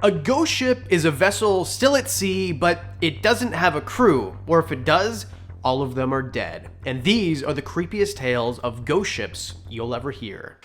A ghost ship is a vessel still at sea, but it doesn't have a crew, or if it does, all of them are dead. And these are the creepiest tales of ghost ships you'll ever hear.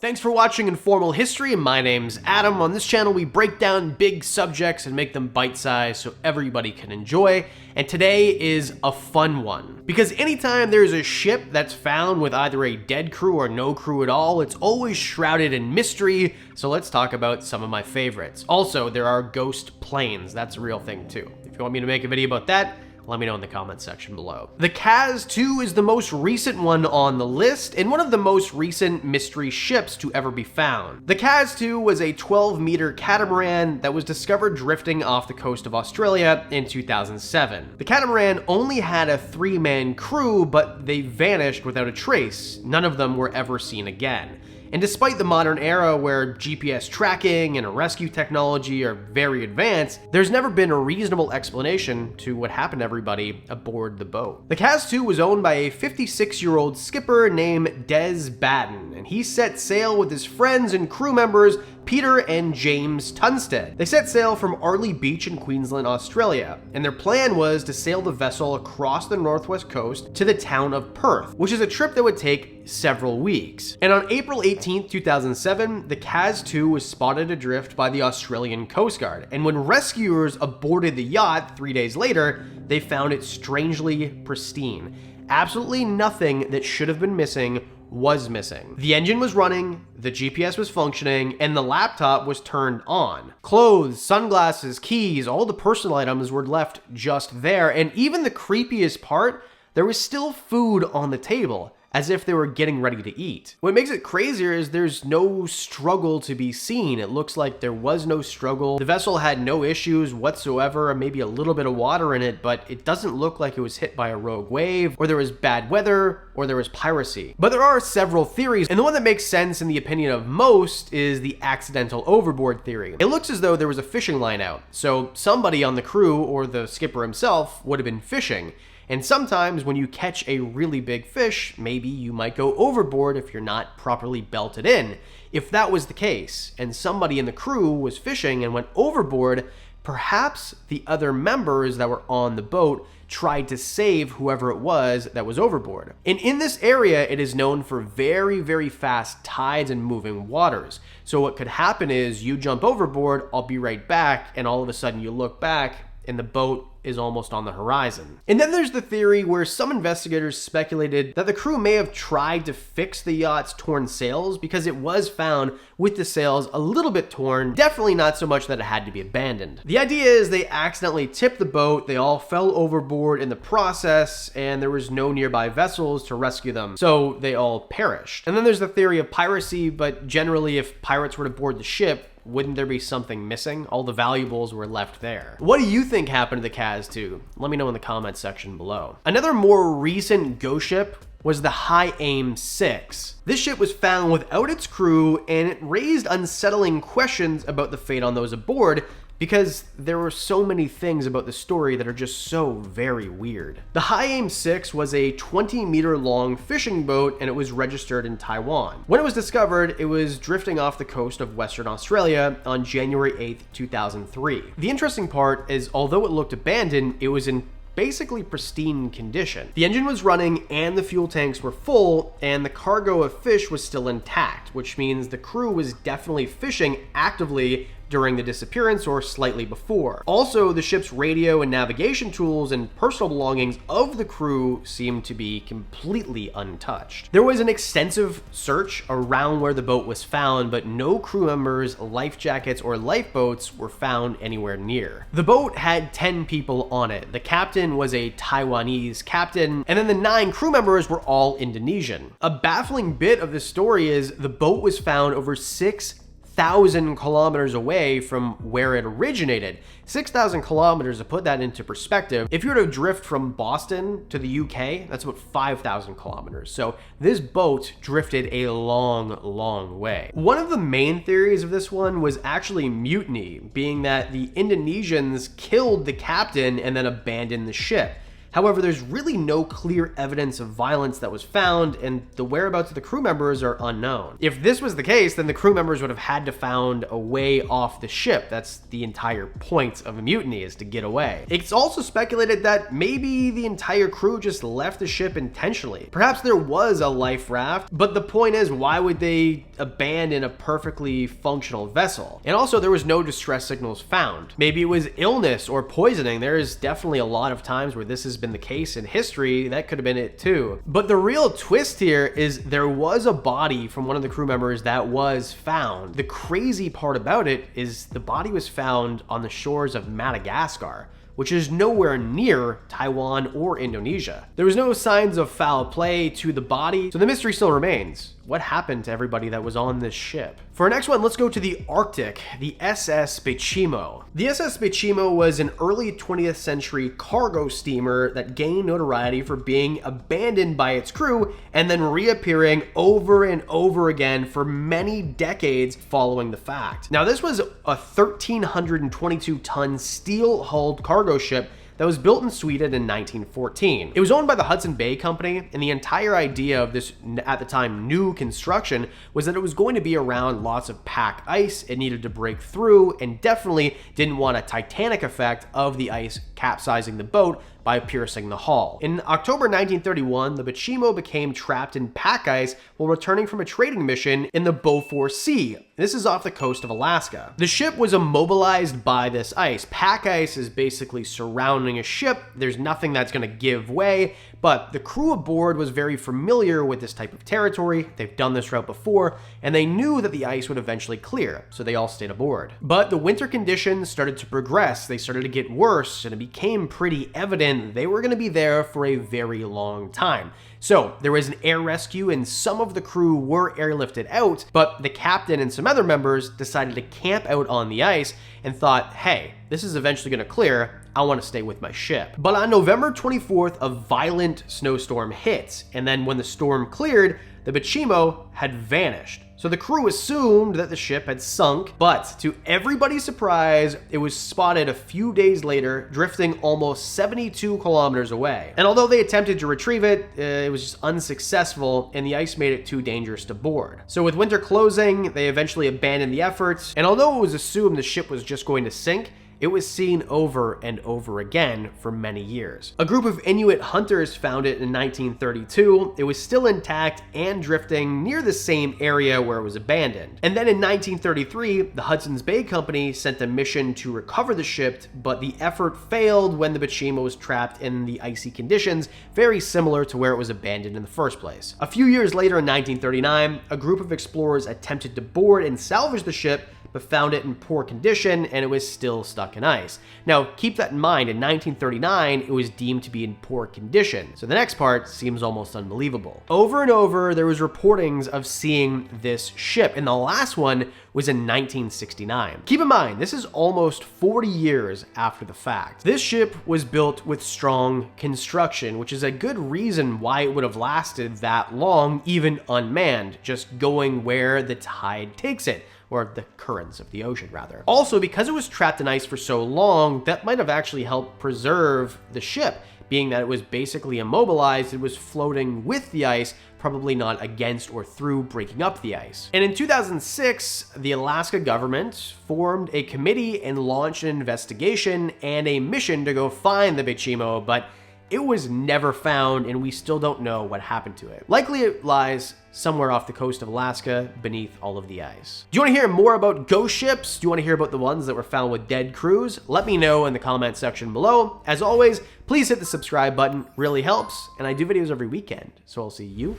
Thanks for watching Informal History. My name's Adam. On this channel, we break down big subjects and make them bite-sized so everybody can enjoy. And today is a fun one. Because anytime there's a ship that's found with either a dead crew or no crew at all, it's always shrouded in mystery. So let's talk about some of my favorites. Also, there are ghost planes. That's a real thing too. If you want me to make a video about that, let me know in the comments section below. The Caz 2 is the most recent one on the list and one of the most recent mystery ships to ever be found. The Caz 2 was a 12-meter catamaran that was discovered drifting off the coast of Australia in 2007. The catamaran only had a 3-man crew, but they vanished without a trace. None of them were ever seen again. And despite the modern era where GPS tracking and rescue technology are very advanced, there's never been a reasonable explanation to what happened to everybody aboard the boat. The Caz 2 was owned by a 56-year-old skipper named Des Batten, and he set sail with his friends and crew members Peter and James Tunstead. They set sail from Arley Beach in Queensland, Australia, and their plan was to sail the vessel across the northwest coast to the town of Perth, which is a trip that would take several weeks. And on April 18, 2007, the Caz 2 was spotted adrift by the Australian Coast Guard, and when rescuers aborted the yacht 3 days later, they found it strangely pristine. Absolutely nothing that should have been missing was missing. The engine was running, the GPS was functioning, and the laptop was turned on. Clothes, sunglasses, keys, all the personal items were left just there, and even the creepiest part, there was still food on the table, as if they were getting ready to eat. What makes it crazier is there's no struggle to be seen. It looks like there was no struggle. The vessel had no issues whatsoever, maybe a little bit of water in it, but it doesn't look like it was hit by a rogue wave, or there was bad weather, or there was piracy. But there are several theories, and the one that makes sense in the opinion of most is the accidental overboard theory. It looks as though there was a fishing line out, so somebody on the crew or the skipper himself would have been fishing. And sometimes when you catch a really big fish, maybe you might go overboard if you're not properly belted in. If that was the case, and somebody in the crew was fishing and went overboard, perhaps the other members that were on the boat tried to save whoever it was that was overboard. And in this area, it is known for very, very fast tides and moving waters. So what could happen is you jump overboard, I'll be right back, and all of a sudden you look back and the boat is almost on the horizon. And then there's the theory where some investigators speculated that the crew may have tried to fix the yacht's torn sails because it was found with the sails a little bit torn, definitely not so much that it had to be abandoned. The idea is they accidentally tipped the boat, they all fell overboard in the process, and there was no nearby vessels to rescue them, so they all perished. And then there's the theory of piracy, but generally if pirates were to board the ship, wouldn't there be something missing? All the valuables were left there. What do you think happened to the Caz 2? Let me know in the comments section below. Another more recent ghost ship was the High Aim 6. This ship was found without its crew, and it raised unsettling questions about the fate on those aboard, because there were so many things about the story that are just so very weird. The High Aim 6 was a 20-meter long fishing boat, and it was registered in Taiwan. When it was discovered, it was drifting off the coast of Western Australia on January 8th, 2003. The interesting part is, although it looked abandoned, it was in basically pristine condition. The engine was running and the fuel tanks were full, and the cargo of fish was still intact, which means the crew was definitely fishing actively during the disappearance or slightly before. Also, the ship's radio and navigation tools and personal belongings of the crew seemed to be completely untouched. There was an extensive search around where the boat was found, but no crew members, life jackets, or lifeboats were found anywhere near. The boat had 10 people on it. The captain was a Taiwanese captain, and then the 9 crew members were all Indonesian. A baffling bit of the story is the boat was found over 6,000 kilometers away from where it originated. 6,000 kilometers, to put that into perspective, if you were to drift from Boston to the UK, that's about 5,000 kilometers. So this boat drifted a long, long way. One of the main theories of this one was actually mutiny, being that the Indonesians killed the captain and then abandoned the ship. However, there's really no clear evidence of violence that was found, and the whereabouts of the crew members are unknown. If this was the case, then the crew members would have had to found a way off the ship. That's the entire point of a mutiny, is to get away. It's also speculated that maybe the entire crew just left the ship intentionally. Perhaps there was a life raft, but the point is, why would they abandon a perfectly functional vessel? And also, there was no distress signals found. Maybe it was illness or poisoning. There is definitely a lot of times where this has been the case in history. That could have been it too. But the real twist here is there was a body from one of the crew members that was found. The crazy part about it is the body was found on the shores of Madagascar, which is nowhere near Taiwan or Indonesia. There was no signs of foul play to the body, so the mystery still remains. What happened to everybody that was on this ship? For our next one, let's go to the Arctic, the SS Bimo. The SS Bimo was an early 20th century cargo steamer that gained notoriety for being abandoned by its crew and then reappearing over and over again for many decades following the fact. Now, this was a 1,322-ton steel-hulled cargo ship that was built in Sweden in 1914. It was owned by the Hudson Bay Company, and the entire idea of this, at the time, new construction was that it was going to be around lots of pack ice. It needed to break through, and definitely didn't want a Titanic effect of the ice capsizing the boat by piercing the hull. In October 1931, the Bimo became trapped in pack ice while returning from a trading mission in the Beaufort Sea. This is off the coast of Alaska. The ship was immobilized by this ice. Pack ice is basically surrounding a ship. There's nothing that's going to give way, but the crew aboard was very familiar with this type of territory. They've done this route before, and they knew that the ice would eventually clear, so they all stayed aboard. But the winter conditions started to progress. They started to get worse, and it became pretty evident they were going to be there for a very long time. So there was an air rescue and some of the crew were airlifted out, but the captain and some other members decided to camp out on the ice and thought, hey, this is eventually going to clear. I want to stay with my ship. But on November 24th, a violent snowstorm hit, and then when the storm cleared, the Bimo had vanished. So the crew assumed that the ship had sunk, but to everybody's surprise, it was spotted a few days later, drifting almost 72 kilometers away. And although they attempted to retrieve it, it was just unsuccessful, and the ice made it too dangerous to board. So with winter closing, they eventually abandoned the efforts, and although it was assumed the ship was just going to sink, it was seen over and over again for many years. A group of Inuit hunters found it in 1932. It was still intact and drifting near the same area where it was abandoned. And then in 1933, the Hudson's Bay Company sent a mission to recover the ship, but the effort failed when the Bimo was trapped in the icy conditions, very similar to where it was abandoned in the first place. A few years later in 1939, a group of explorers attempted to board and salvage the ship, but found it in poor condition and it was still stuck in ice. Now, keep that in mind, in 1939, it was deemed to be in poor condition, so the next part seems almost unbelievable. Over and over, there was reportings of seeing this ship, and the last one was in 1969. Keep in mind, this is almost 40 years after the fact. This ship was built with strong construction, which is a good reason why it would have lasted that long, even unmanned, just going where the tide takes it, or the currents of the ocean, rather. Also, because it was trapped in ice for so long, that might have actually helped preserve the ship, being that it was basically immobilized, it was floating with the ice, probably not against or through breaking up the ice. And in 2006, the Alaska government formed a committee and launched an investigation and a mission to go find the Bimo, but it was never found, and we still don't know what happened to it. Likely it lies somewhere off the coast of Alaska beneath all of the ice. Do you want to hear more about ghost ships? Do you want to hear about the ones that were found with dead crews? Let me know in the comment section below. As always, please hit the subscribe button, really helps, and I do videos every weekend, so I'll see you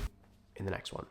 in the next one.